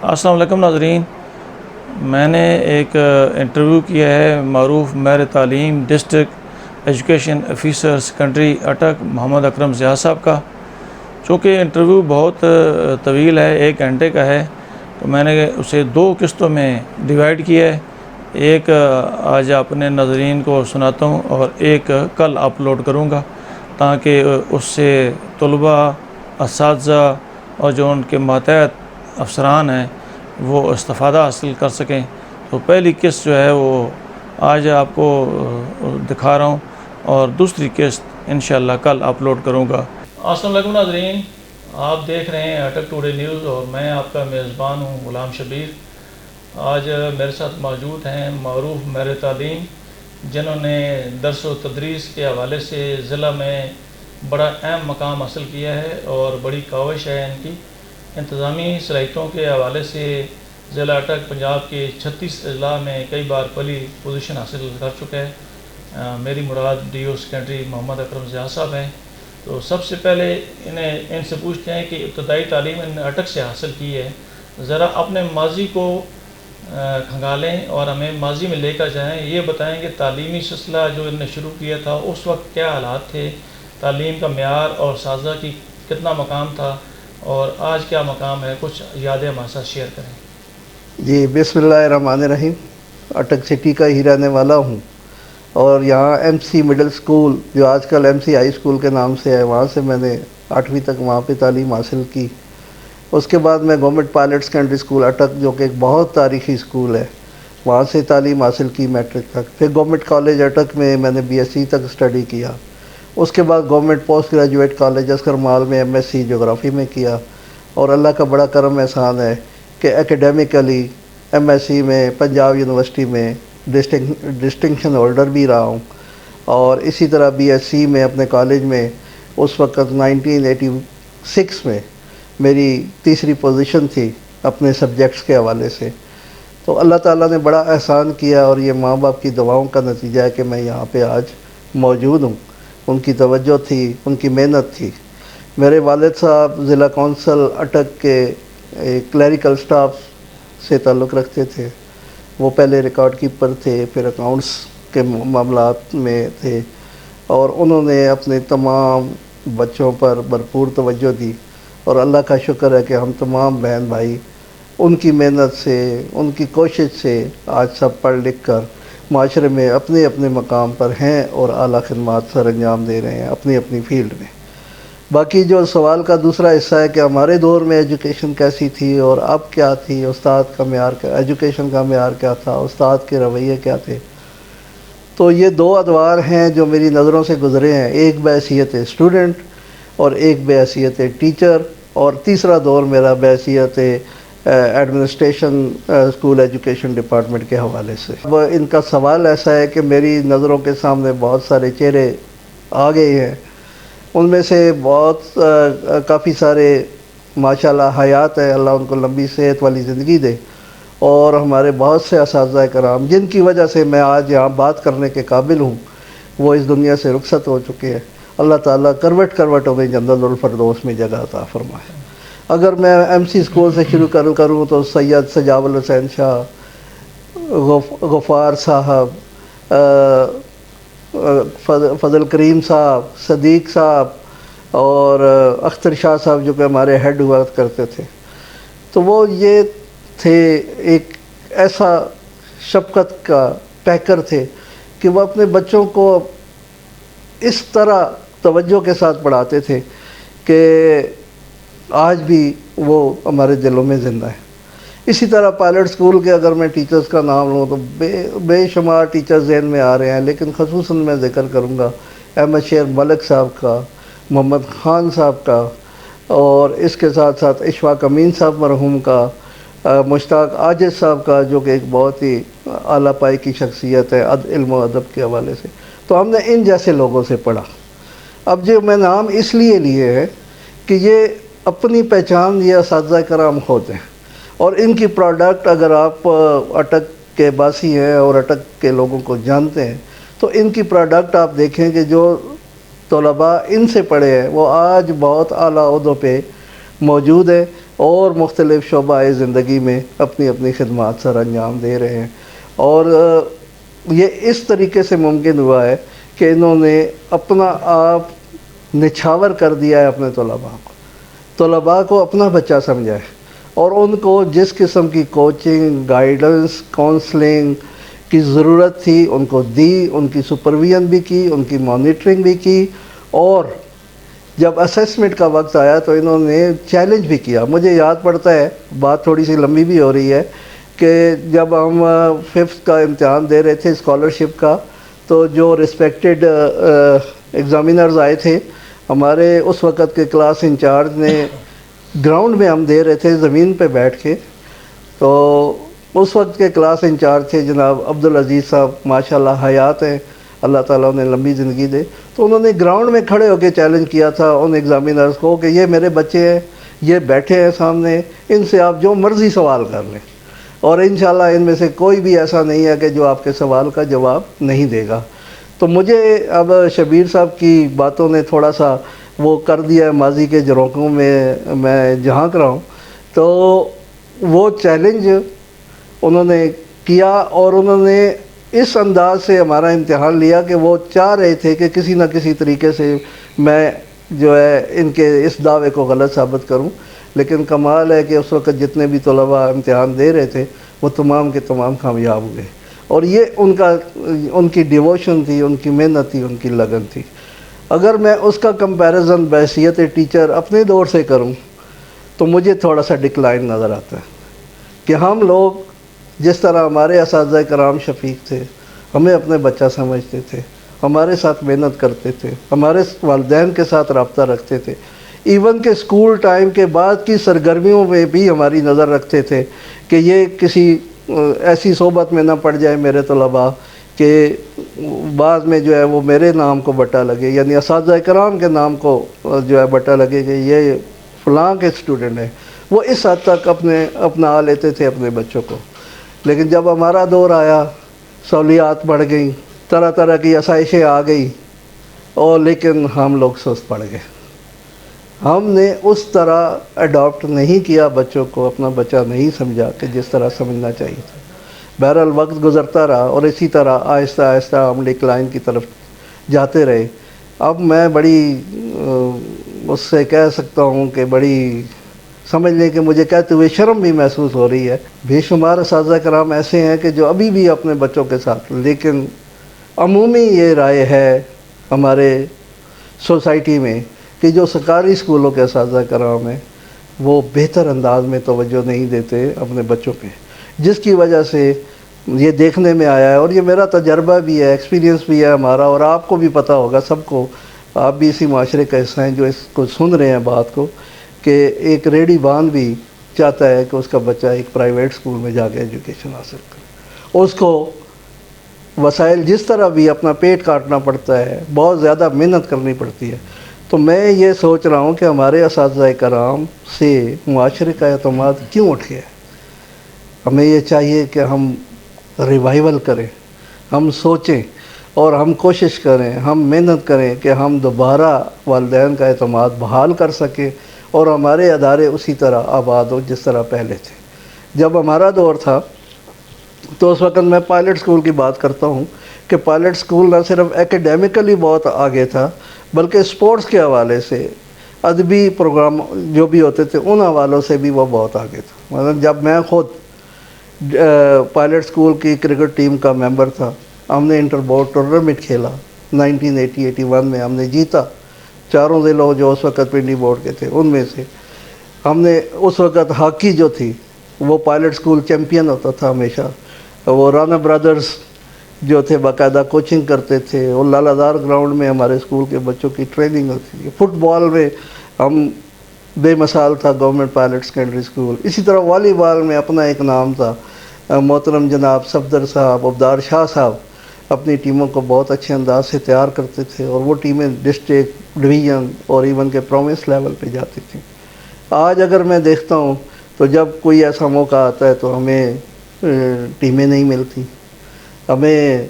السلام علیکم ناظرین، میں نے ایک انٹرویو کیا ہے معروف ماہر تعلیم ڈسٹرکٹ ایجوکیشن آفیسر سیکنڈری اٹک محمد اکرم ضیاء صاحب کا. چونکہ انٹرویو بہت طویل ہے، 1 گھنٹے کا ہے، تو میں نے اسے 2 قسطوں میں ڈیوائیڈ کیا ہے. ایک آج اپنے ناظرین کو سناتا ہوں اور ایک کل اپلوڈ کروں گا، تاکہ اس سے طلباء، اساتذہ اور جو ان کے ماتحت افسران ہیں وہ استفادہ حاصل کر سکیں. تو پہلی قسط جو ہے وہ آج آپ کو دکھا رہا ہوں اور دوسری قسط انشاءاللہ کل اپلوڈ کروں گا. السلام علیکم ناظرین، آپ دیکھ رہے ہیں اٹک ٹوڈے نیوز اور میں آپ کا میزبان ہوں غلام شبیر. آج میرے ساتھ موجود ہیں معروف ماہر تعلیم، جنہوں نے درس و تدریس کے حوالے سے ضلع میں بڑا اہم مقام حاصل کیا ہے اور بڑی کاوش ہے ان کی. انتظامی صلاحیتوں کے حوالے سے ضلع اٹک پنجاب کے 36 اضلاع میں کئی بار پہلی پوزیشن حاصل کر چکا ہے. میری مراد ڈی او سیکنڈری محمد اکرم ضیاء صاحب ہیں. تو سب سے پہلے ان سے پوچھتے ہیں کہ ابتدائی تعلیم انہوں نے اٹک سے حاصل کی ہے، ذرا اپنے ماضی کو کھنگالیں اور ہمیں ماضی میں لے کر جائیں. یہ بتائیں کہ تعلیمی سلسلہ جو انہوں نے شروع کیا تھا اس وقت کیا حالات تھے، تعلیم کا معیار اور اساتذہ کی کتنا مقام تھا اور آج کیا مقام ہے. کچھ یادیں ہمارے ساتھ شیئر کریں. جی، بسم اللہ الرحمن الرحیم. اٹک سٹی کا ہی رہنے والا ہوں اور یہاں ایم سی مڈل سکول، جو آج کل ایم سی ہائی سکول کے نام سے ہے، وہاں سے میں نے 8ویں تک وہاں پہ تعلیم حاصل کی. اس کے بعد میں گورنمنٹ پائلٹ سیکنڈری سکول اٹک، جو کہ ایک بہت تاریخی سکول ہے، وہاں سے تعلیم حاصل کی میٹرک تک. پھر گورنمنٹ کالج اٹک میں نے بی ایس سی تک اسٹڈی کیا. اس کے بعد گورنمنٹ پوسٹ گریجویٹ کالج عسکر مال میں ایم ایس سی جغرافی میں کیا. اور اللہ کا بڑا کرم احسان ہے کہ اکیڈیمکلی ایم ایس سی میں پنجاب یونیورسٹی میں ڈسٹنکشن ہولڈر بھی رہا ہوں. اور اسی طرح بی ایس سی میں اپنے کالج میں اس وقت 1986 میں میری تیسری پوزیشن تھی اپنے سبجیکٹس کے حوالے سے. تو اللہ تعالیٰ نے بڑا احسان کیا اور یہ ماں باپ کی دعاؤں کا نتیجہ ہے کہ میں یہاں پہ آج موجود ہوں. ان کی توجہ تھی، ان کی محنت تھی. میرے والد صاحب ضلع کونسل اٹک کے کلیریکل سٹاف سے تعلق رکھتے تھے. وہ پہلے ریکارڈ کیپر تھے، پھر اکاؤنٹس کے معاملات میں تھے، اور انہوں نے اپنے تمام بچوں پر بھرپور توجہ دی. اور اللہ کا شکر ہے کہ ہم تمام بہن بھائی ان کی محنت سے، ان کی کوشش سے آج سب پڑھ لکھ کر معاشرے میں اپنے اپنے مقام پر ہیں اور اعلیٰ خدمات سر انجام دے رہے ہیں اپنی اپنی فیلڈ میں. باقی جو سوال کا دوسرا حصہ ہے کہ ہمارے دور میں ایجوکیشن کیسی تھی اور اب کیا تھی، استاد کا معیار کیا، ایجوکیشن کا معیار کیا تھا، استاد کے رویے کیا تھے. تو یہ 2 ادوار ہیں جو میری نظروں سے گزرے ہیں، ایک بحیثیت اسٹوڈنٹ اور ایک بحیثیت ٹیچر، اور تیسرا دور میرا بحیثیت ایڈمنسٹریشن اسکول ایجوکیشن ڈپارٹمنٹ کے حوالے سے. اب ان کا سوال ایسا ہے کہ میری نظروں کے سامنے بہت سارے چہرے آ گئے ہیں. ان میں سے کافی سارے ماشاءاللہ حیات ہے، اللہ ان کو لمبی صحت والی زندگی دے. اور ہمارے بہت سے اساتذہ کرام جن کی وجہ سے میں آج یہاں بات کرنے کے قابل ہوں، وہ اس دنیا سے رخصت ہو چکے ہیں. اللہ تعالیٰ کروٹ کروٹوں میں جنت الفردوس میں جگہ عطا فرمائے. اگر میں ایم سی اسکول سے شروع کروں تو سید سجاول الحسین شاہ، غفار صاحب، فضل کریم صاحب، صدیق صاحب اور اختر شاہ صاحب جو کہ ہمارے ہیڈ ہوا کرتے تھے. تو وہ یہ تھے، ایک ایسا شفقت کا پیکر تھے کہ وہ اپنے بچوں کو اس طرح توجہ کے ساتھ پڑھاتے تھے کہ آج بھی وہ ہمارے دلوں میں زندہ ہے. اسی طرح پائلٹ سکول کے اگر میں ٹیچرز کا نام لوں تو بے شمار ٹیچر ذہن میں آ رہے ہیں، لیکن خصوصاً میں ذکر کروں گا احمد شیر ملک صاحب کا، محمد خان صاحب کا، اور اس کے ساتھ ساتھ اشفاق امین صاحب مرحوم کا، مشتاق عاجز صاحب کا، جو کہ ایک بہت ہی اعلیٰ پائی کی شخصیت ہے علم و ادب کے حوالے سے. تو ہم نے ان جیسے لوگوں سے پڑھا. اب جو میں نام اس لیے لیے ہیں کہ یہ اپنی پہچان یہ اساتذہ کرام ہوتے ہیں، اور ان کی پروڈکٹ اگر آپ اٹک کے باسی ہیں اور اٹک کے لوگوں کو جانتے ہیں تو ان کی پروڈکٹ آپ دیکھیں کہ جو طلباء ان سے پڑھے ہیں وہ آج بہت اعلیٰ عہدوں پہ موجود ہے. اور مختلف شعبۂ زندگی میں اپنی اپنی خدمات سر انجام دے رہے ہیں، اور یہ اس طریقے سے ممکن ہوا ہے کہ انہوں نے اپنا آپ نچھاور کر دیا ہے اپنے طلباء کو اپنا بچہ سمجھا ہے، اور ان کو جس قسم کی کوچنگ، گائیڈنس، کونسلنگ کی ضرورت تھی ان کو دی، ان کی سپرویژن بھی کی، ان کی مانیٹرنگ بھی کی، اور جب اسیسمنٹ کا وقت آیا تو انہوں نے چیلنج بھی کیا۔ مجھے یاد پڑتا ہے، بات تھوڑی سی لمبی بھی ہو رہی ہے، کہ جب ہم 5th کا امتحان دے رہے تھے اسکالرشپ کا، تو جو ریسپیکٹڈ ایگزامینرز آئے تھے ہمارے اس وقت کے کلاس انچارج نے، گراؤنڈ میں ہم دے رہے تھے زمین پہ بیٹھ کے، تو اس وقت کے کلاس انچارج تھے جناب عبدالعزیز صاحب، ماشاءاللہ حیات ہیں، اللہ تعالیٰ انہیں لمبی زندگی دے، تو انہوں نے گراؤنڈ میں کھڑے ہو کے چیلنج کیا تھا ان ایگزامینرز کو کہ یہ میرے بچے ہیں، یہ بیٹھے ہیں سامنے، ان سے آپ جو مرضی سوال کر لیں، اور انشاءاللہ ان میں سے کوئی بھی ایسا نہیں ہے کہ جو آپ کے سوال کا جواب نہیں دے گا۔ تو مجھے اب شبیر صاحب کی باتوں نے تھوڑا سا وہ کر دیا ہے، ماضی کے جھروکوں میں جھانک رہا ہوں، تو وہ چیلنج انہوں نے کیا، اور انہوں نے اس انداز سے ہمارا امتحان لیا کہ وہ چاہ رہے تھے کہ کسی نہ کسی طریقے سے میں جو ہے ان کے اس دعوے کو غلط ثابت کروں، لیکن کمال ہے کہ اس وقت جتنے بھی طلباء امتحان دے رہے تھے وہ تمام کے تمام کامیاب ہوئے، اور یہ ان کی ڈیووشن تھی، ان کی محنت تھی، ان کی لگن تھی۔ اگر میں اس کا کمپیریزن بحیثیت ٹیچر اپنے دور سے کروں تو مجھے تھوڑا سا ڈکلائن نظر آتا ہے، کہ ہم لوگ جس طرح ہمارے اساتذہ کرام شفیق تھے، ہمیں اپنے بچہ سمجھتے تھے، ہمارے ساتھ محنت کرتے تھے، ہمارے والدین کے ساتھ رابطہ رکھتے تھے، ایون کہ اسکول ٹائم کے بعد کی سرگرمیوں میں بھی ہماری نظر رکھتے تھے کہ یہ کسی ایسی صحبت میں نہ پڑ جائے میرے طلباء کہ بعد میں جو ہے وہ میرے نام کو بٹا لگے، یعنی اساتذہ کرام کے نام کو جو ہے بٹا لگے کہ یہ فلاں کے اسٹوڈنٹ ہیں، وہ اس حد تک اپنا لیتے تھے اپنے بچوں کو۔ لیکن جب ہمارا دور آیا، سہولیات بڑھ گئیں، طرح طرح کی آسائشیں آ گئی، اور لیکن ہم لوگ سست پڑ گئے، ہم نے اس طرح اڈاپٹ نہیں کیا بچوں کو، اپنا بچہ نہیں سمجھا کہ جس طرح سمجھنا چاہیے تھا۔ بہرحال وقت گزرتا رہا، اور اسی طرح آہستہ آہستہ ہم ڈکلائن کی طرف جاتے رہے۔ اب میں بڑی اس سے کہہ سکتا ہوں کہ بڑی سمجھ لیں کہ مجھے کہتے ہوئے شرم بھی محسوس ہو رہی ہے۔ بے شمار اساتذہ کرام ایسے ہیں کہ جو ابھی بھی اپنے بچوں کے ساتھ، لیکن عمومی یہ رائے ہے ہمارے سوسائٹی میں کہ جو سرکاری اسکولوں کے اساتذہ کرام ہیں وہ بہتر انداز میں توجہ نہیں دیتے اپنے بچوں پہ، جس کی وجہ سے یہ دیکھنے میں آیا ہے، اور یہ میرا تجربہ بھی ہے، ایکسپیرینس بھی ہے ہمارا، اور آپ کو بھی پتہ ہوگا، سب کو، آپ بھی اسی معاشرے کا حصہ ہیں جو اس کو سن رہے ہیں بات کو، کہ ایک ریڑھی باندھ بھی چاہتا ہے کہ اس کا بچہ ایک پرائیویٹ اسکول میں جا کے ایجوکیشن حاصل کرے، اس کو وسائل جس طرح بھی اپنا پیٹ کاٹنا پڑتا ہے، بہت زیادہ محنت کرنی پڑتی ہے۔ تو میں یہ سوچ رہا ہوں کہ ہمارے اساتذہ کرام سے معاشرے کا اعتماد کیوں اٹھ گیا ہے؟ ہمیں یہ چاہیے کہ ہم ریوائول کریں، ہم سوچیں، اور ہم کوشش کریں، ہم محنت کریں کہ ہم دوبارہ والدین کا اعتماد بحال کر سکیں، اور ہمارے ادارے اسی طرح آباد ہو جس طرح پہلے تھے۔ جب ہمارا دور تھا تو اس وقت میں پائلٹ اسکول کی بات کرتا ہوں کہ پائلٹ اسکول نہ صرف ایکیڈیمکلی بہت آگے تھا، بلکہ اسپورٹس کے حوالے سے، ادبی پروگرام جو بھی ہوتے تھے ان حوالوں سے بھی وہ بہت آگے تھا۔ مثلا جب میں خود پائلٹ اسکول کی کرکٹ ٹیم کا ممبر تھا، ہم نے انٹر بورڈ ٹورنامنٹ کھیلا 1980-81 میں، ہم نے جیتا، چاروں ضلعوں جو اس وقت پنڈی بورڈ کے تھے ان میں سے۔ ہم نے اس وقت ہاکی جو تھی وہ پائلٹ اسکول چیمپئن ہوتا تھا ہمیشہ، وہ رانا برادرز جو تھے باقاعدہ کوچنگ کرتے تھے، اور لالہ دار گراؤنڈ میں ہمارے اسکول کے بچوں کی ٹریننگ ہوتی تھی۔ فٹ بال میں ہم بے مثال تھا گورنمنٹ پائلٹ سیکنڈری اسکول۔ اسی طرح والی بال میں اپنا ایک نام تھا، محترم جناب صفدر صاحب، عبدار شاہ صاحب اپنی ٹیموں کو بہت اچھے انداز سے تیار کرتے تھے، اور وہ ٹیمیں ڈسٹرکٹ، ڈویژن اور ایون کے پروونس لیول پہ جاتی تھیں۔ آج اگر میں دیکھتا ہوں تو جب کوئی ایسا موقع آتا ہے تو ہمیں ٹیمیں نہیں ملتی، ہمیں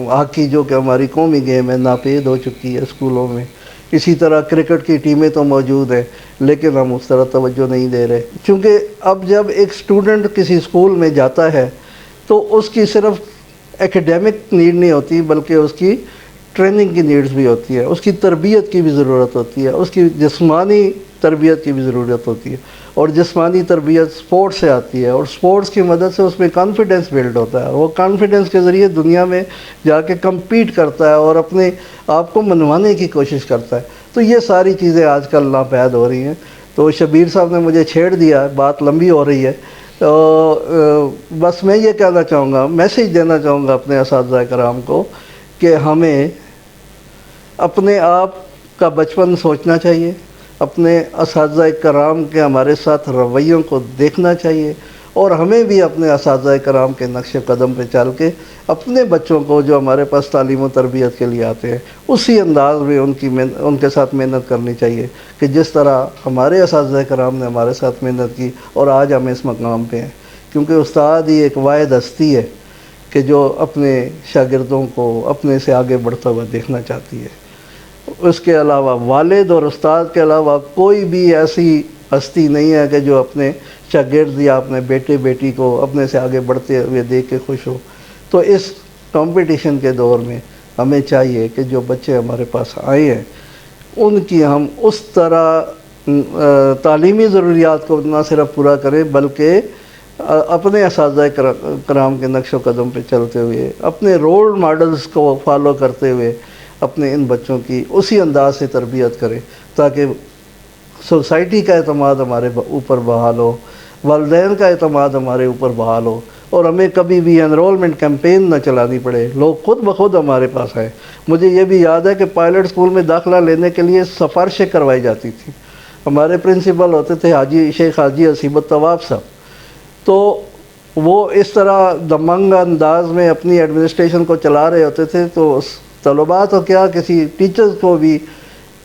ہاکی جو کہ ہماری قومی گیم ہے ناپید ہو چکی ہے اسکولوں میں، اسی طرح کرکٹ کی ٹیمیں تو موجود ہیں، لیکن ہم اس طرح توجہ نہیں دے رہے، کیونکہ اب جب ایک اسٹوڈنٹ کسی اسکول میں جاتا ہے تو اس کی صرف ایکیڈیمک نیڈ نہیں ہوتی، بلکہ اس کی ٹریننگ کی نیڈز بھی ہوتی ہے، اس کی تربیت کی بھی ضرورت ہوتی ہے، اس کی جسمانی تربیت کی بھی ضرورت ہوتی ہے، اور جسمانی تربیت سپورٹ سے آتی ہے، اور سپورٹس کی مدد سے اس میں کانفیڈنس بلڈ ہوتا ہے، وہ کانفیڈنس کے ذریعے دنیا میں جا کے کمپیٹ کرتا ہے اور اپنے آپ کو منوانے کی کوشش کرتا ہے۔ تو یہ ساری چیزیں آج کل ناپید ہو رہی ہیں۔ تو شبیر صاحب نے مجھے چھیڑ دیا، بات لمبی ہو رہی ہے، بس میں یہ کہنا چاہوں گا، میسیج دینا چاہوں گا اپنے اساتذہ کرام کو کہ ہمیں اپنے آپ کا بچپن سوچنا چاہیے، اپنے اساتذہ کرام کے ہمارے ساتھ رویوں کو دیکھنا چاہیے، اور ہمیں بھی اپنے اساتذہ کرام کے نقش قدم پہ چل کے اپنے بچوں کو جو ہمارے پاس تعلیم و تربیت کے لیے آتے ہیں اسی انداز میں ان کے ساتھ محنت کرنی چاہیے کہ جس طرح ہمارے اساتذہ کرام نے ہمارے ساتھ محنت کی اور آج ہم اس مقام پہ ہیں، کیونکہ استاد ہی ایک واحد ہستی ہے کہ جو اپنے شاگردوں کو اپنے سے آگے بڑھتا ہوا دیکھنا چاہتی ہے۔ اس کے علاوہ والد اور استاد کے علاوہ کوئی بھی ایسی ہستی نہیں ہے کہ جو اپنے شاگرد یا اپنے بیٹے بیٹی کو اپنے سے آگے بڑھتے ہوئے دیکھ کے خوش ہو۔ تو اس کمپٹیشن کے دور میں ہمیں چاہیے کہ جو بچے ہمارے پاس آئے ہیں ان کی ہم اس طرح تعلیمی ضروریات کو نہ صرف پورا کریں بلکہ اپنے اساتذہ کرام کے نقش و قدم پہ چلتے ہوئے اپنے رول ماڈلز کو فالو کرتے ہوئے اپنے ان بچوں کی اسی انداز سے تربیت کریں تاکہ سوسائٹی کا اعتماد ہمارے اوپر بحال ہو، والدین کا اعتماد ہمارے اوپر بحال ہو، اور ہمیں کبھی بھی انرولمنٹ کیمپین نہ چلانی پڑے، لوگ خود بخود ہمارے پاس آئے۔ مجھے یہ بھی یاد ہے کہ پائلٹ اسکول میں داخلہ لینے کے لیے سفارشیں کروائی جاتی تھیں۔ ہمارے پرنسپل ہوتے تھے شیخ حاجی حسیب الطواف صاحب، تو وہ اس طرح دمنگ انداز میں اپنی ایڈمنسٹریشن کو چلا رہے ہوتے تھے، تو طلباء تو کیا کسی ٹیچرز کو بھی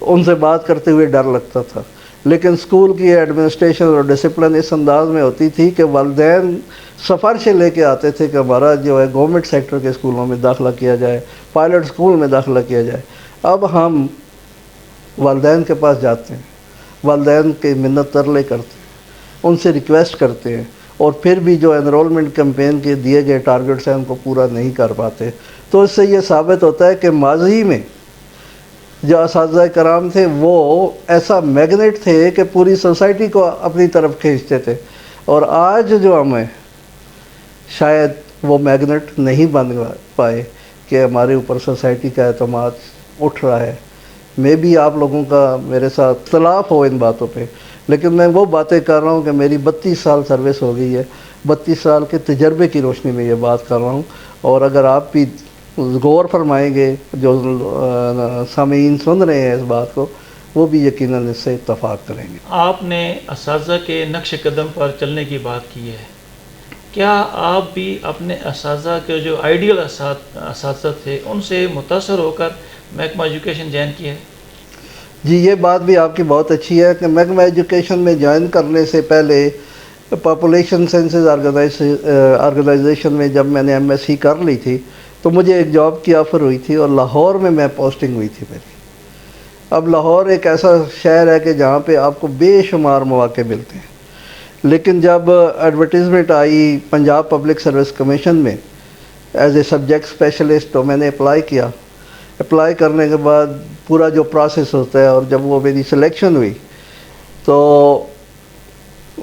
ان سے بات کرتے ہوئے ڈر لگتا تھا، لیکن اسکول کی ایڈمنسٹریشن اور ڈسپلن اس انداز میں ہوتی تھی کہ والدین سفارشیں لے کے آتے تھے کہ ہمارا جو ہے گورنمنٹ سیکٹر کے اسکولوں میں داخلہ کیا جائے، پائلٹ اسکول میں داخلہ کیا جائے۔ اب ہم والدین کے پاس جاتے ہیں، والدین کے منت ترلے کرتے ہیں، ان سے ریکویسٹ کرتے ہیں، اور پھر بھی جو انرولمنٹ کیمپین کے دیے گئے ٹارگٹس ہیں ان کو پورا نہیں کر پاتے۔ تو اس سے یہ ثابت ہوتا ہے کہ ماضی میں جو اساتذہ کرام تھے وہ ایسا میگنیٹ تھے کہ پوری سوسائٹی کو اپنی طرف کھینچتے تھے، اور آج جو ہمیں شاید وہ میگنیٹ نہیں بن پائے کہ ہمارے اوپر سوسائٹی کا اعتماد اٹھ رہا ہے۔ میں بھی آپ لوگوں کا میرے ساتھ اختلاف ہو ان باتوں پہ، لیکن میں وہ باتیں کر رہا ہوں کہ میری 32 سال سروس ہو گئی ہے، 32 سال کے تجربے کی روشنی میں یہ بات کر رہا ہوں، اور اگر آپ بھی غور فرمائیں گے، جو سامعین سن رہے ہیں اس بات کو، وہ بھی یقیناً اس سے اتفاق کریں گے۔ آپ نے اساتذہ کے نقش قدم پر چلنے کی بات کی ہے، کیا آپ بھی اپنے اساتذہ کے جو آئیڈیل اساتذہ تھے ان سے متاثر ہو کر محکمہ ایجوکیشن جوائن کیا ہے؟ جی، یہ بات بھی آپ کی بہت اچھی ہے کہ محکمہ ایجوکیشن میں جوائن کرنے سے پہلے پاپولیشن سینسز آرگنائزیشن میں جب میں نے ایم ایس سی کر لی تھی تو مجھے ایک جاب کی آفر ہوئی تھی، اور لاہور میں پوسٹنگ ہوئی تھی میری۔ اب لاہور ایک ایسا شہر ہے کہ جہاں پہ آپ کو بے شمار مواقع ملتے ہیں، لیکن جب ایڈورٹیزمنٹ آئی پنجاب پبلک سروس کمیشن میں ایز اے سبجیکٹ اسپیشلسٹ، تو میں نے اپلائی کیا۔ اپلائی کرنے کے بعد پورا جو پروسیس ہوتا ہے، اور جب وہ میری سلیکشن ہوئی تو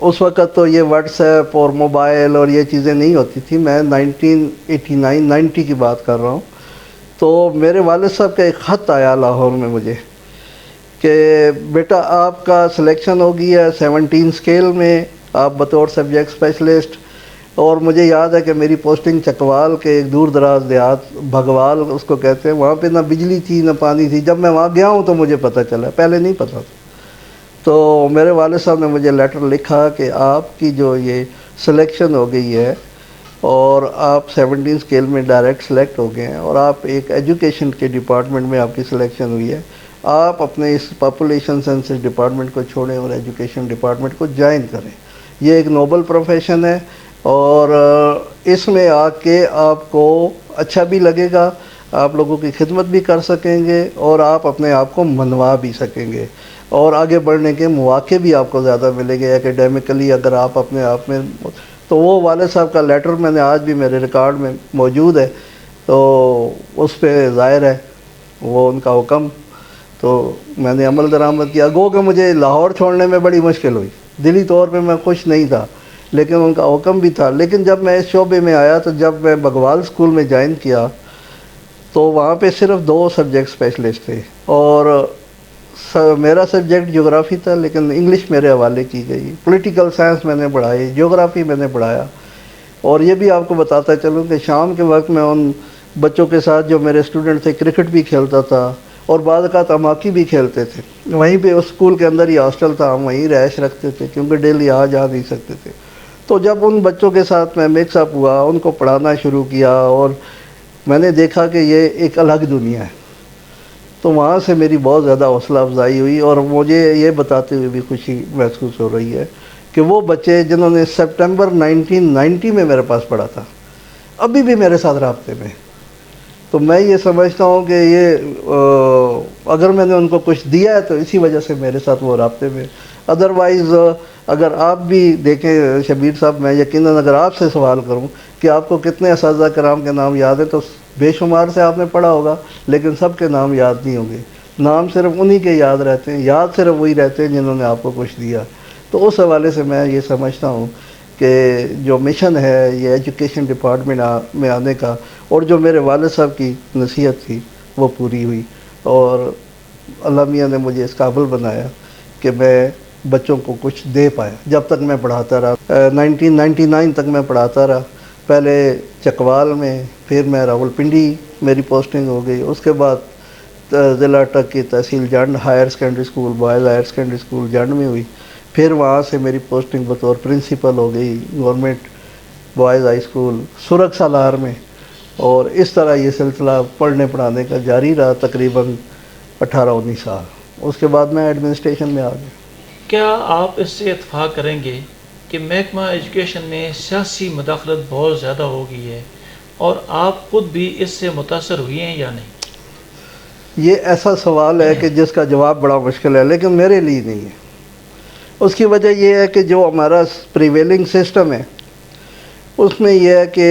اس وقت تو یہ واٹس ایپ اور موبائل اور یہ چیزیں نہیں ہوتی تھی، میں 1989-90 کی بات کر رہا ہوں۔ تو میرے والد صاحب کا ایک خط آیا لاہور میں مجھے کہ بیٹا آپ کا سلیکشن ہو گئی ہے 17 اسکیل میں، آپ بطور سبجیکٹ اسپیشلسٹ، اور مجھے یاد ہے کہ میری پوسٹنگ چکوال کے ایک دور دراز دیہات، بھگوال اس کو کہتے ہیں، وہاں پہ نہ بجلی تھی نہ پانی تھی۔ جب میں وہاں گیا ہوں تو مجھے پتہ چلا، پہلے نہیں پتہ تھا۔ تو میرے والد صاحب نے مجھے لیٹر لکھا کہ آپ کی جو یہ سلیکشن ہو گئی ہے اور آپ 17 اسکیل میں ڈائریکٹ سلیکٹ ہو گئے ہیں، اور آپ ایک ایجوکیشن کے ڈپارٹمنٹ میں آپ کی سلیکشن ہوئی ہے، آپ اپنے اس پاپولیشن سینسس ڈپارٹمنٹ کو چھوڑیں اور ایجوکیشن ڈپارٹمنٹ کو جوائن کریں۔ یہ ایک نوبل پروفیشن ہے، اور اس میں آ کے آپ کو اچھا بھی لگے گا، آپ لوگوں کی خدمت بھی کر سکیں گے اور آپ اپنے آپ کو منوا بھی سکیں گے، اور آگے بڑھنے کے مواقع بھی آپ کو زیادہ ملیں گے اکیڈیمکلی اگر آپ اپنے آپ میں. تو وہ والد صاحب کا لیٹر میں نے آج بھی میرے ریکارڈ میں موجود ہے، تو اس پہ ظاہر ہے وہ ان کا حکم، تو میں نے عمل درآمد کیا. گو کہ مجھے لاہور چھوڑنے میں بڑی مشکل ہوئی، دلی طور پہ میں خوش نہیں تھا، لیکن ان کا حکم بھی تھا. لیکن جب میں اس شعبے میں آیا تو جب میں بگوال اسکول میں جوائن کیا تو وہاں پہ صرف 2 سبجیکٹ اسپیشلسٹ تھے، اور میرا سبجیکٹ جغرافی تھا لیکن انگلش میرے حوالے کی گئی. پولیٹیکل سائنس میں نے پڑھائی، جغرافی میں نے پڑھایا. اور یہ بھی آپ کو بتاتا چلوں کہ شام کے وقت میں ان بچوں کے ساتھ جو میرے اسٹوڈنٹ تھے کرکٹ بھی کھیلتا تھا، اور بعض اوقات اماکی بھی کھیلتے تھے. وہیں پہ اس اسکول کے اندر ہی ہاسٹل تھا، ہم وہیں رہائش رکھتے تھے کیونکہ ڈیلی آ جا نہیں سکتے تھے. تو جب ان بچوں کے ساتھ میں مکس اپ ہوا، ان کو پڑھانا شروع کیا، اور میں نے دیکھا کہ یہ ایک الگ دنیا ہے، تو وہاں سے میری بہت زیادہ حوصلہ افزائی ہوئی. اور مجھے یہ بتاتے ہوئے بھی خوشی محسوس ہو رہی ہے کہ وہ بچے جنہوں نے سپٹمبر 1990 میں میرے پاس پڑھا تھا ابھی بھی میرے ساتھ رابطے میں. تو میں یہ سمجھتا ہوں کہ یہ اگر میں نے ان کو کچھ دیا ہے تو اسی وجہ سے میرے ساتھ وہ رابطے میں. ادروائز اگر آپ بھی دیکھیں شبیر صاحب، میں یقیناً اگر آپ سے سوال کروں کہ آپ کو کتنے اساتذہ کرام کے نام یاد ہیں تو بے شمار سے آپ نے پڑھا ہوگا، لیکن سب کے نام یاد نہیں ہوں گے. نام صرف انہی کے یاد رہتے ہیں، یاد صرف وہی رہتے ہیں جنہوں نے آپ کو کچھ دیا. تو اس حوالے سے میں یہ سمجھتا ہوں کہ جو مشن ہے یہ ایجوکیشن ڈپارٹمنٹ میں آنے کا، اور جو میرے والد صاحب کی نصیحت تھی وہ پوری ہوئی، اور اللہ میاں نے مجھے اس قابل بنایا کہ میں بچوں کو کچھ دے پایا. جب تک میں پڑھاتا رہا 1999 تک میں پڑھاتا رہا، پہلے چکوال میں، پھر میں راولپنڈی میری پوسٹنگ ہو گئی، اس کے بعد ضلع اٹک کی تحصیل Jand higher secondary school, boys higher secondary school Jand میں ہوئی. پھر وہاں سے میری پوسٹنگ بطور پرنسپل ہو گئی گورنمنٹ بوائز ہائی اسکول سرخ سالار میں، اور اس طرح یہ سلسلہ پڑھنے پڑھانے کا جاری رہا تقریباً 18-19 سال. اس کے بعد میں ایڈمنسٹریشن میں آ گیا. کیا آپ اس سے اتفاق کریں گے کہ محکمہ ایجوکیشن میں سیاسی مداخلت بہت زیادہ ہو گئی ہے، اور آپ خود بھی اس سے متاثر ہوئے ہیں یا نہیں؟ یہ ایسا سوال ہے کہ جس کا جواب بڑا مشکل ہے، لیکن میرے لیے نہیں ہے. اس کی وجہ یہ ہے کہ جو ہمارا پریویلنگ سسٹم ہے اس میں یہ ہے کہ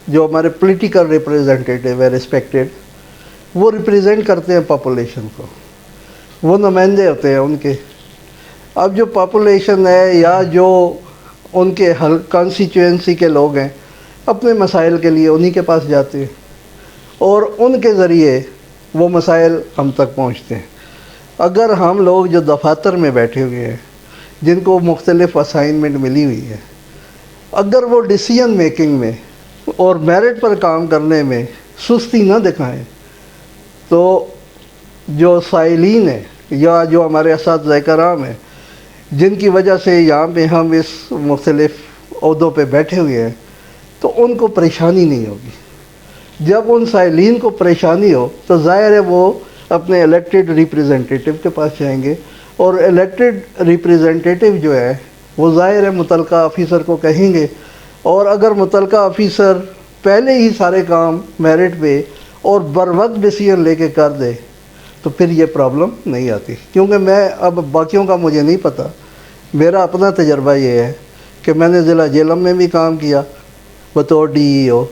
جو ہمارے پولیٹیکل ریپریزنٹیٹیو ہے ریسپیکٹڈ، وہ ریپریزنٹ کرتے ہیں پاپولیشن کو، وہ نمائندے ہوتے ہیں ان کے. اب جو پاپولیشن ہے یا جو ان کے کانسٹیچوئنسی کے لوگ ہیں اپنے مسائل کے لیے انہی کے پاس جاتے ہیں، اور ان کے ذریعے وہ مسائل ہم تک پہنچتے ہیں. اگر ہم لوگ جو دفاتر میں بیٹھے ہوئے ہیں جن کو مختلف اسائنمنٹ ملی ہوئی ہے، اگر وہ ڈیسیژن میکنگ میں اور میرٹ پر کام کرنے میں سستی نہ دکھائیں تو جو سائلین ہیں یا جو ہمارے اساتذہ کرام ہیں جن کی وجہ سے یہاں پہ ہم اس مختلف عہدوں پہ بیٹھے ہوئے ہیں، تو ان کو پریشانی نہیں ہوگی. جب ان سائلین کو پریشانی ہو تو ظاہر ہے وہ اپنے الیکٹڈ ریپریزنٹیٹیو کے پاس جائیں گے، اور الیکٹڈ ریپریزنٹیٹیو جو ہے وہ ظاہر ہے متعلقہ آفیسر کو کہیں گے، اور اگر متعلقہ آفیسر پہلے ہی سارے کام میرٹ پہ اور بر وقت ڈیسیژن لے کے کر دے تو پھر یہ پرابلم نہیں آتی. کیونکہ میں اب باقیوں کا مجھے نہیں پتہ، میرا اپنا تجربہ یہ ہے کہ میں نے ضلع جہلم میں بھی کام کیا بطور ڈی ای او،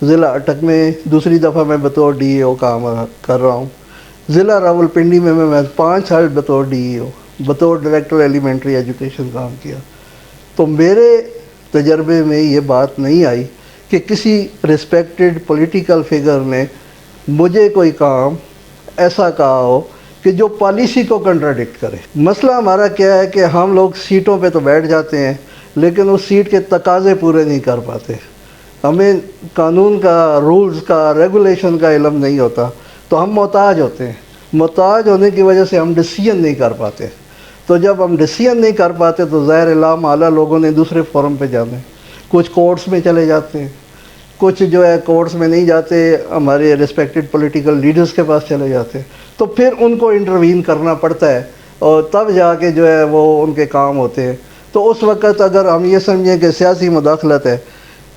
ضلع اٹک میں دوسری دفعہ میں بطور ڈی ای او کام کر رہا ہوں، ضلع راولپنڈی میں 5 سال بطور ڈی ای او بطور ڈائریکٹر ایلیمنٹری ایجوکیشن کام کیا. تو میرے تجربے میں یہ بات نہیں آئی کہ کسی ریسپیکٹڈ پولیٹیکل فگر نے مجھے کوئی کام ایسا کہا ہو کہ جو پالیسی کو کنٹراڈکٹ کرے. مسئلہ ہمارا کیا ہے کہ ہم لوگ سیٹوں پہ تو بیٹھ جاتے ہیں لیکن اس سیٹ کے تقاضے پورے نہیں کر پاتے. ہمیں قانون کا، رولز کا، ریگولیشن کا علم نہیں ہوتا، تو ہم محتاج ہوتے ہیں. محتاج ہونے کی وجہ سے ہم ڈیسیژن نہیں کر پاتے. تو جب ہم ڈیسیژن نہیں کر پاتے تو ظاہر لا محالہ لوگوں نے دوسرے فورم پہ جانا ہے. کچھ کورٹس میں چلے جاتے ہیں، کچھ جو ہے کورٹس میں نہیں جاتے، ہمارے ریسپیکٹڈ پولیٹیکل لیڈرز کے پاس چلے جاتے ہیں. تو پھر ان کو انٹروین کرنا پڑتا ہے، اور تب جا کے جو ہے وہ ان کے کام ہوتے ہیں. تو اس وقت اگر ہم یہ سمجھیں کہ سیاسی مداخلت ہے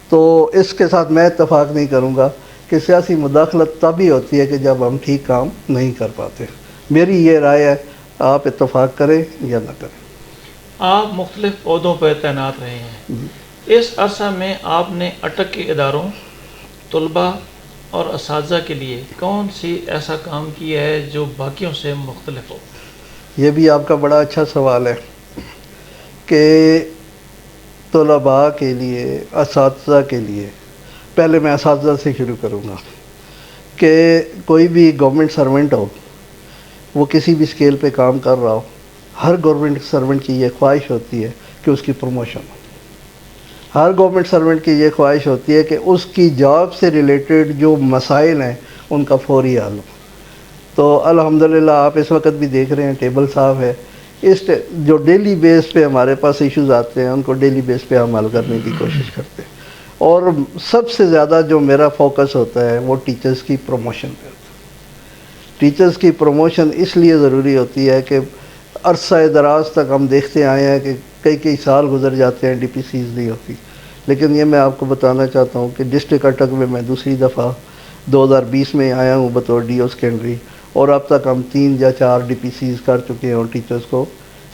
تو اس کے ساتھ میں اتفاق نہیں کروں گا. کہ سیاسی مداخلت تبھی ہوتی ہے کہ جب ہم ٹھیک کام نہیں کر پاتے. میری یہ رائے ہے، آپ اتفاق کریں یا نہ کریں. آپ مختلف عہدوں پر تعینات رہے ہیں. اس عرصہ میں آپ نے اٹک کے اداروں، طلباء اور اساتذہ کے لیے کون سی ایسا کام کیا ہے جو باقیوں سے مختلف ہو؟ یہ بھی آپ کا بڑا اچھا سوال ہے کہ طلباء کے لیے، اساتذہ کے لیے. پہلے میں اساتذہ سے شروع کروں گا کہ کوئی بھی گورنمنٹ سرونٹ ہو، وہ کسی بھی اسکیل پہ کام کر رہا ہو، ہر گورنمنٹ سرونٹ کی یہ خواہش ہوتی ہے کہ اس کی پروموشن ہو. ہر گورنمنٹ سرونٹ کی یہ خواہش ہوتی ہے کہ اس کی جاب سے ریلیٹڈ جو مسائل ہیں ان کا فوری حل ہو. تو الحمدللہ آپ اس وقت بھی دیکھ رہے ہیں ٹیبل صاف ہے. جو ڈیلی بیس پہ ہمارے پاس ایشوز آتے ہیں ان کو ڈیلی بیس پہ ہم حل کرنے کی کوشش کرتے ہیں. اور سب سے زیادہ جو میرا فوکس ہوتا ہے وہ ٹیچرز کی پروموشن پہ ہوتا ہے. ٹیچرز کی پروموشن اس لیے ضروری ہوتی ہے کہ عرصہ دراز تک ہم دیکھتے آئے ہیں کہ کئی سال گزر جاتے ہیں، ڈی پی سیز نہیں ہوتی. لیکن یہ میں آپ کو بتانا چاہتا ہوں کہ ڈسٹرکٹ اٹک میں دوسری دفعہ 2020 میں آیا ہوں بطور ڈی او سیکنڈری، اور اب تک ہم 3 یا 4 ڈی پی سیز کر چکے ہیں اور ٹیچرز کو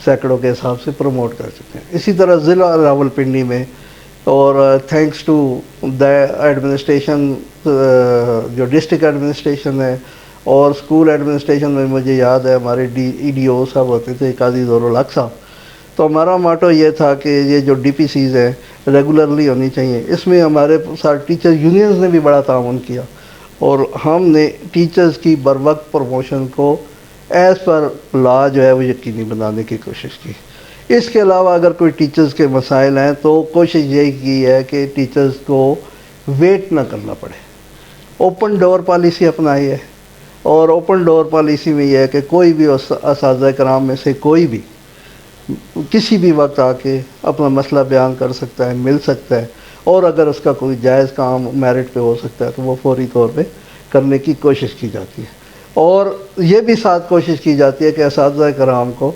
سینکڑوں کے حساب سے پروموٹ کر چکے ہیں. اسی طرح ضلع راولپنڈی میں، اور تھینکس ٹو دا ایڈمنسٹریشن، جو ڈسٹرکٹ ایڈمنسٹریشن ہے اور اسکول ایڈمنسٹریشن میں، مجھے یاد ہے ہمارے ای ڈی او صاحب ہوتے تھے قاضی ظہرالحق صاحب. تو ہمارا ماٹو یہ تھا کہ یہ جو ڈی پی سیز ہیں ریگولرلی ہونی چاہیے. اس میں ہمارے ساتھ ٹیچر یونینز نے بھی بڑا تعاون کیا اور ہم نے ٹیچرز کی بر وقت پروموشن کو ایز پر لا جو ہے وہ یقینی بنانے کی کوشش کی. اس کے علاوہ اگر کوئی ٹیچرز کے مسائل ہیں تو کوشش یہی کی ہے کہ ٹیچرز کو ویٹ نہ کرنا پڑے. اوپن ڈور پالیسی اپنائی ہے، اور اوپن ڈور پالیسی میں یہ ہے کہ کوئی بھی اساتذہ کرام میں سے کوئی بھی کسی بھی وقت آ کے اپنا مسئلہ بیان کر سکتا ہے، مل سکتا ہے، اور اگر اس کا کوئی جائز کام میرٹ پہ ہو سکتا ہے تو وہ فوری طور پہ کرنے کی کوشش کی جاتی ہے. اور یہ بھی ساتھ کوشش کی جاتی ہے کہ اساتذہ کرام کو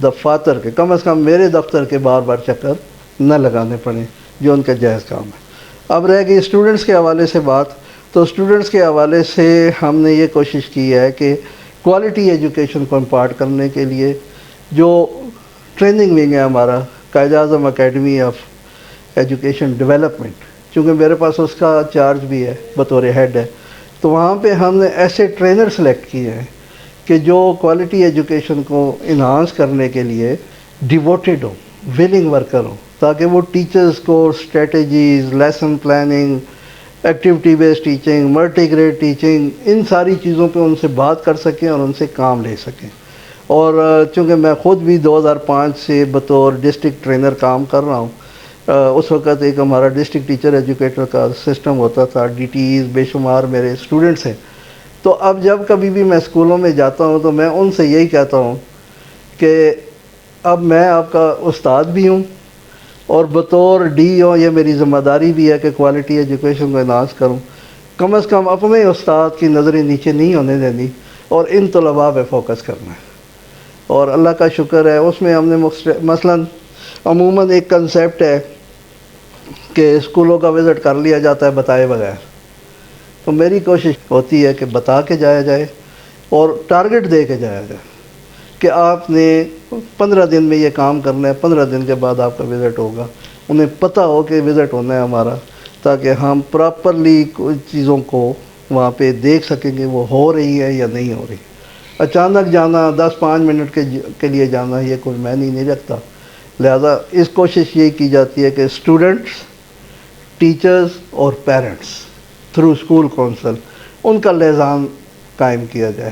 دفاتر کے، کم از کم میرے دفتر کے بار بار چکر نہ لگانے پڑیں جو ان کا جائز کام ہے. اب رہ گئی اسٹوڈنٹس کے حوالے سے بات، تو اسٹوڈنٹس کے حوالے سے ہم نے یہ کوشش کی ہے کہ کوالٹی ایجوکیشن کو امپارٹ کرنے کے لیے جو ٹریننگ ونگ ہے ہمارا، Quaid Azam academy of education development, چونکہ میرے پاس اس کا چارج بھی ہے بطور ہیڈ ہے، تو وہاں پہ ہم نے ایسے ٹرینر سلیکٹ کیے ہیں کہ جو کوالٹی ایجوکیشن کو انہانس کرنے کے لیے ڈیووٹیڈ ہوں، ولنگ ورکر ہوں، تاکہ وہ ٹیچرز کو strategies, lesson planning, activity based teaching, multi grade teaching, ان ساری چیزوں پہ ان سے بات کر سکیں اور ان سے کام لے سکیں. اور چونکہ میں خود بھی 2005 سے بطور ڈسٹرکٹ ٹرینر کام کر رہا ہوں، اس وقت ایک ہمارا ڈسٹرکٹ ٹیچر ایجوکیٹر کا سسٹم ہوتا تھا، ڈی ٹی ایز بے شمار میرے اسٹوڈنٹس ہیں. تو اب جب کبھی بھی میں اسکولوں میں جاتا ہوں تو میں ان سے یہی کہتا ہوں کہ اب میں آپ کا استاد بھی ہوں، اور بطور ڈی او یہ میری ذمہ داری بھی ہے کہ کوالٹی ایجوکیشن کو انہانس کروں. کم از کم اپنے استاد کی نظریں نیچے نہیں ہونے دینی اور ان طلباء پہ فوکس کرنا ہے. اور اللہ کا شکر ہے اس میں ہم نے مثلاً عموماً ایک کنسیپٹ ہے کہ اسکولوں کا وزٹ کر لیا جاتا ہے بتائے بغیر. تو میری کوشش ہوتی ہے کہ بتا کے جایا جائے اور ٹارگٹ دے کے جایا جائے کہ آپ نے 15 دن میں یہ کام کرنا ہے، 15 دن کے بعد آپ کا وزٹ ہوگا. انہیں پتہ ہو کہ وزٹ ہونا ہے ہمارا، تاکہ ہم پراپرلی چیزوں کو وہاں پہ دیکھ سکیں کہ وہ ہو رہی ہے یا نہیں ہو رہی. اچانک جانا، 10-5 منٹ کے لیے جانا، یہ کوئی معنی نہیں رکھتا. لہذا اس کوشش یہ کی جاتی ہے کہ اسٹوڈنٹس، ٹیچرز اور پیرنٹس تھرو اسکول کونسل ان کا لحاظ قائم کیا جائے.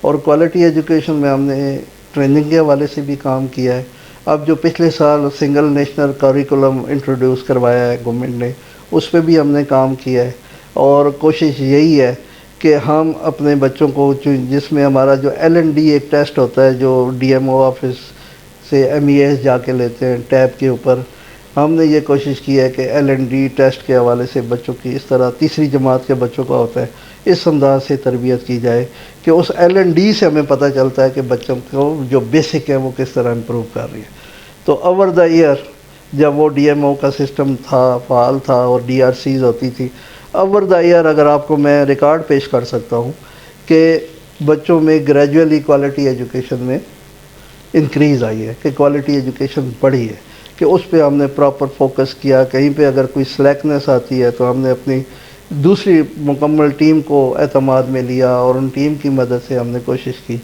اور کوالٹی ایجوکیشن میں ہم نے ٹریننگ کے حوالے سے بھی کام کیا ہے. اب جو پچھلے سال سنگل نیشنل کریکولم انٹروڈیوس کروایا ہے گورنمنٹ نے، اس پہ بھی ہم نے کام کیا ہے. اور کوشش یہی ہے کہ ہم اپنے بچوں کو، جس میں ہمارا جو LND ایک ٹیسٹ ہوتا ہے جو DMO آفس سے MES جا کے لیتے ہیں ٹیب کے اوپر، ہم نے یہ کوشش کی ہے کہ LND ٹیسٹ کے حوالے سے بچوں کی اس طرح تیسری جماعت کے بچوں کا ہوتا ہے، اس انداز سے تربیت کی جائے کہ اس LND سے ہمیں پتہ چلتا ہے کہ بچوں کو جو بیسک ہے وہ کس طرح امپروو کر رہی ہے. تو اوور دا ایئر جب وہ DMO کا سسٹم تھا، فعال تھا، اور DRCs ہوتی تھی، اوور دا ایئر اگر آپ کو میں ریکارڈ پیش کر سکتا ہوں کہ بچوں میں گریجولی کوالٹی ایجوکیشن میں انکریز آئی ہے، کہ کوالٹی ایجوکیشن بڑھی ہے، کہ اس پہ ہم نے پراپر فوکس کیا. کہیں پہ اگر کوئی سلیکنیس آتی ہے تو ہم نے اپنی دوسری مکمل ٹیم کو اعتماد میں لیا اور ان ٹیم کی مدد سے ہم نے کوشش کی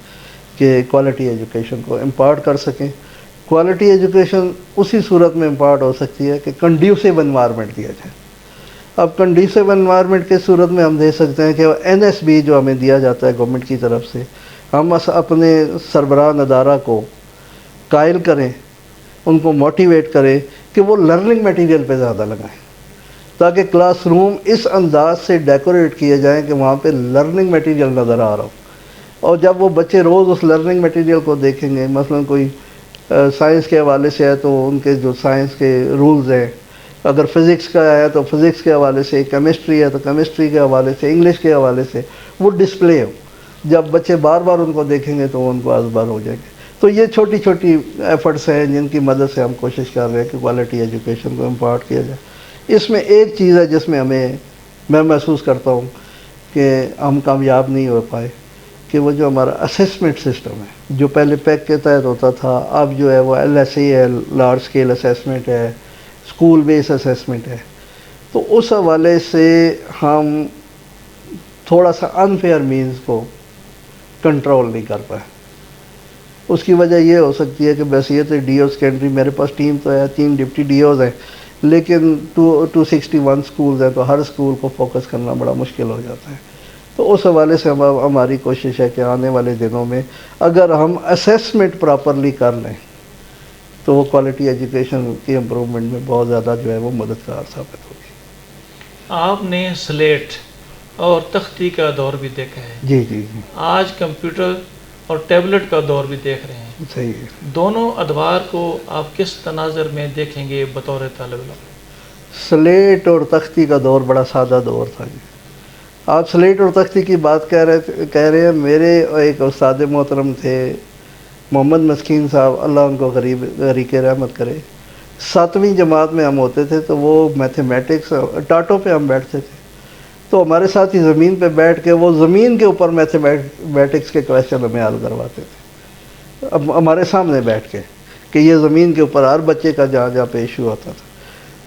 کہ کوالٹی ایجوکیشن کو امپارٹ کر سکیں. کوالٹی ایجوکیشن اسی صورت میں امپارٹ ہو سکتی ہے کہ کنڈیوسیو انوائرمنٹ دیا جائے. اب کنڈیوسیو انوائرمنٹ کے صورت میں ہم دیکھ سکتے ہیں کہ NSB جو ہمیں دیا جاتا ہے گورنمنٹ کی طرف سے، ہم اپنے سربراہ ادارہ کو قائل کریں، ان کو موٹیویٹ کریں کہ وہ لرننگ میٹیریل پہ زیادہ لگائیں، تاکہ کلاس روم اس انداز سے ڈیکوریٹ کیے جائیں کہ وہاں پہ لرننگ میٹیریل نظر آ رہا ہو. اور جب وہ بچے روز اس لرننگ میٹیریل کو دیکھیں گے، مثلا کوئی سائنس کے حوالے سے ہے تو ان کے جو سائنس کے رولز ہیں، اگر فزکس کا ہے تو فزکس کے حوالے سے، کیمسٹری ہے تو کیمسٹری کے حوالے سے، انگلش کے حوالے سے وہ ڈسپلے ہو. جب بچے بار بار ان کو دیکھیں گے تو وہ ان کو ازبر ہو جائیں گے. تو یہ چھوٹی چھوٹی ایفرٹس ہیں جن کی مدد سے ہم کوشش کر رہے ہیں کہ کوالٹی ایجوکیشن کو امپارٹ کیا جائے. اس میں ایک چیز ہے جس میں میں محسوس کرتا ہوں کہ ہم کامیاب نہیں ہو پائے، کہ وہ جو ہمارا اسیسمنٹ سسٹم ہے، جو پہلے پیک کے تحت ہوتا تھا، اب جو ہے وہ LSA ہے، لارج اسکیل اسیسمنٹ ہے، اسکول بیس اسیسمنٹ ہے. تو اس حوالے سے ہم تھوڑا سا انفیئر مینز کو کنٹرول نہیں کر پائے. اس کی وجہ یہ ہو سکتی ہے کہ بحیثیت DO سیکنڈری میرے پاس ٹیم تو ہے، 3 ڈپٹی DOs ہیں، لیکن 261 سکولز ہیں، تو ہر سکول کو فوکس کرنا بڑا مشکل ہو جاتا ہے. تو اس حوالے سے ہماری کوشش ہے کہ آنے والے دنوں میں اگر ہم اسیسمنٹ پراپرلی کر لیں تو وہ کوالٹی ایجوکیشن کی امپرومنٹ میں بہت زیادہ جو ہے وہ مددگار ثابت ہوگی. آپ نے سلیٹ اور تختی کا دور بھی دیکھا ہے. جی جی جی آج کمپیوٹر اور ٹیبلٹ کا دور بھی دیکھ رہے ہیں. صحیح ہے. دونوں ادوار کو آپ کس تناظر میں دیکھیں گے بطور طالب علم؟ سلیٹ اور تختی کا دور بڑا سادہ دور تھا جی. آپ سلیٹ اور تختی کی بات کہہ رہے ہیں. میرے ایک استاد محترم تھے محمد مسکین صاحب، اللہ ان کو غریق رحمت کرے. 7ویں جماعت میں ہم ہوتے تھے تو وہ میتھمیٹکس ٹاٹوں پہ ہم بیٹھتے تھے، تو ہمارے ساتھ ہی زمین پہ بیٹھ کے وہ زمین کے اوپر میتھمیٹکس کے کویشچن ہمیں حل کرواتے تھے، اب ہمارے سامنے بیٹھ کے، کہ یہ زمین کے اوپر ہر بچے کا جہاں جہاں پہ ایشو ہوتا تھا.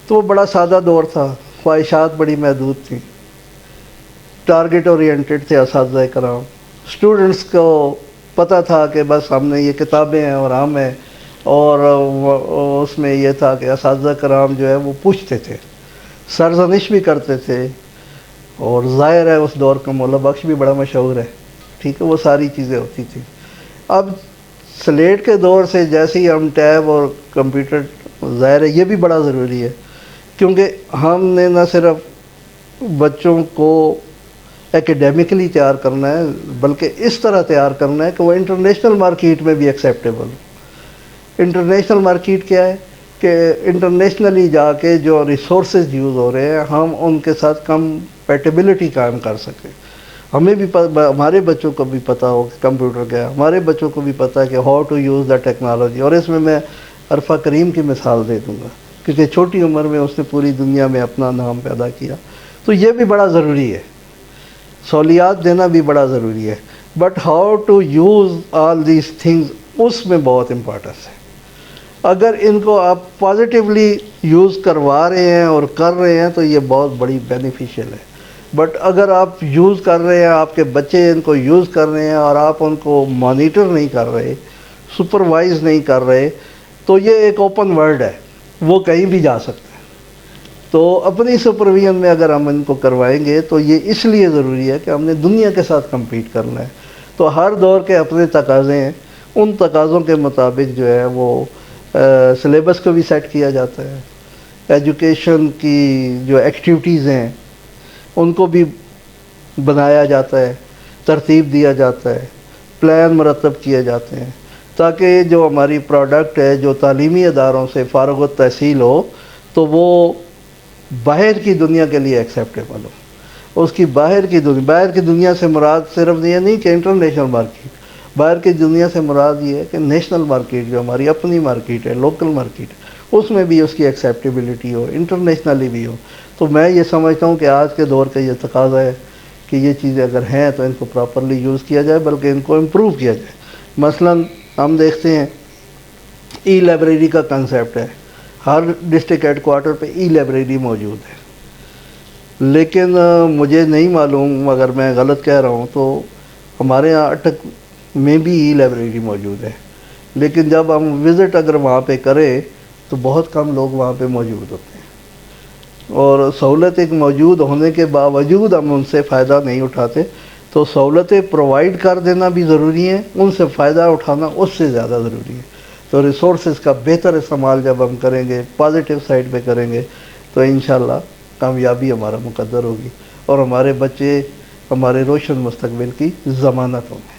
تو وہ بڑا سادہ دور تھا، خواہشات بڑی محدود تھیں، ٹارگٹ اورینٹڈ تھے اساتذہ کرام. اسٹوڈنٹس کو پتہ تھا کہ بس ہم نے یہ کتابیں ہیں اور ہم ہیں، اور اس میں یہ تھا کہ اساتذہ کرام جو ہے وہ پوچھتے تھے، سرزنش بھی کرتے تھے، اور ظاہر ہے اس دور کا مولا بخش بھی بڑا مشہور ہے، ٹھیک ہے، وہ ساری چیزیں ہوتی تھیں. اب سلیٹ کے دور سے جیسے ہی ہم ٹیب اور کمپیوٹر، ظاہر ہے یہ بھی بڑا ضروری ہے، کیونکہ ہم نے نہ صرف بچوں کو ایکیڈیمکلی تیار کرنا ہے بلکہ اس طرح تیار کرنا ہے کہ وہ انٹرنیشنل مارکیٹ میں بھی ایکسیپٹیبل ہو. انٹرنیشنل مارکیٹ کیا ہے کہ انٹرنیشنلی جا کے جو ریسورسز یوز ہو رہے ہیں ہم ان کے ساتھ کمپیٹیبلٹی قائم کر سکیں. ہمیں بھی ہمارے بچوں کو بھی پتہ ہو کہ کمپیوٹر کیا ہے، ہمارے بچوں کو بھی پتہ ہے کہ how to use the technology. اور اس میں عرفہ کریم کی مثال دے دوں گا، کیونکہ چھوٹی عمر میں اس نے پوری دنیا میں اپنا نام پیدا کیا. تو یہ بھی بڑا ضروری ہے، سہولیات دینا بھی بڑا ضروری ہے، but how to use all these things اس میں بہت امپورٹنس ہے. اگر ان کو آپ پازیٹیولی یوز کروا رہے ہیں اور کر رہے ہیں تو یہ بہت بڑی بینیفیشیل ہے. بٹ اگر آپ یوز کر رہے ہیں، آپ کے بچے ان کو یوز کر رہے ہیں اور آپ ان کو مانیٹر نہیں کر رہے، سپروائز نہیں کر رہے، تو یہ ایک اوپن ورلڈ ہے، وہ کہیں بھی جا سکتا ہے. تو اپنی سپرویژن میں اگر ہم ان کو کروائیں گے تو یہ اس لیے ضروری ہے کہ ہم نے دنیا کے ساتھ کمپیٹ کرنا ہے. تو ہر دور کے اپنے تقاضے ہیں، ان تقاضوں کے مطابق جو ہے وہ سلیبس کو بھی سیٹ کیا جاتا ہے، ایجوکیشن کی جو ایکٹیویٹیز ہیں ان کو بھی بنایا جاتا ہے، ترتیب دیا جاتا ہے، پلان مرتب کیے جاتے ہیں، تاکہ جو ہماری پروڈکٹ ہے جو تعلیمی اداروں سے فارغ التحصیل ہو تو وہ باہر کی دنیا کے لیے ایکسیپٹیبل ہو. اس کی باہر کی دنیا سے مراد صرف یہ نہیں کہ انٹرنیشنل مارکیٹ، باہر کی دنیا سے مراد یہ ہے کہ نیشنل مارکیٹ جو ہماری اپنی مارکیٹ ہے، لوکل مارکیٹ، اس میں بھی اس کی ایکسیپٹیبلٹی ہو، انٹرنیشنلی بھی ہو. تو میں یہ سمجھتا ہوں کہ آج کے دور کا یہ تقاضا ہے کہ یہ چیزیں اگر ہیں تو ان کو پراپرلی یوز کیا جائے، بلکہ ان کو امپروو کیا جائے. مثلا ہم دیکھتے ہیں ای لائبریری کا کنسیپٹ ہے، ہر ڈسٹرکٹ ہیڈ کوارٹر پہ ای لائبریری موجود ہے، لیکن مجھے نہیں معلوم، اگر میں غلط کہہ رہا ہوں تو ہمارے یہاں اٹک میں بھی ای لائبریری موجود ہے، لیکن جب ہم وزٹ اگر وہاں پہ کریں تو بہت کم لوگ وہاں پہ موجود ہوتے ہیں، اور سہولت ایک موجود ہونے کے باوجود ہم ان سے فائدہ نہیں اٹھاتے. تو سہولتیں پرووائڈ کر دینا بھی ضروری ہے، ان سے فائدہ اٹھانا اس سے زیادہ ضروری ہے. تو ریسورسز کا بہتر استعمال جب ہم کریں گے، پازیٹیو سائڈ پہ کریں گے، تو انشاءاللہ کامیابی ہمارا مقدر ہوگی، اور ہمارے بچے ہمارے روشن مستقبل کی ضمانت ہوں گے.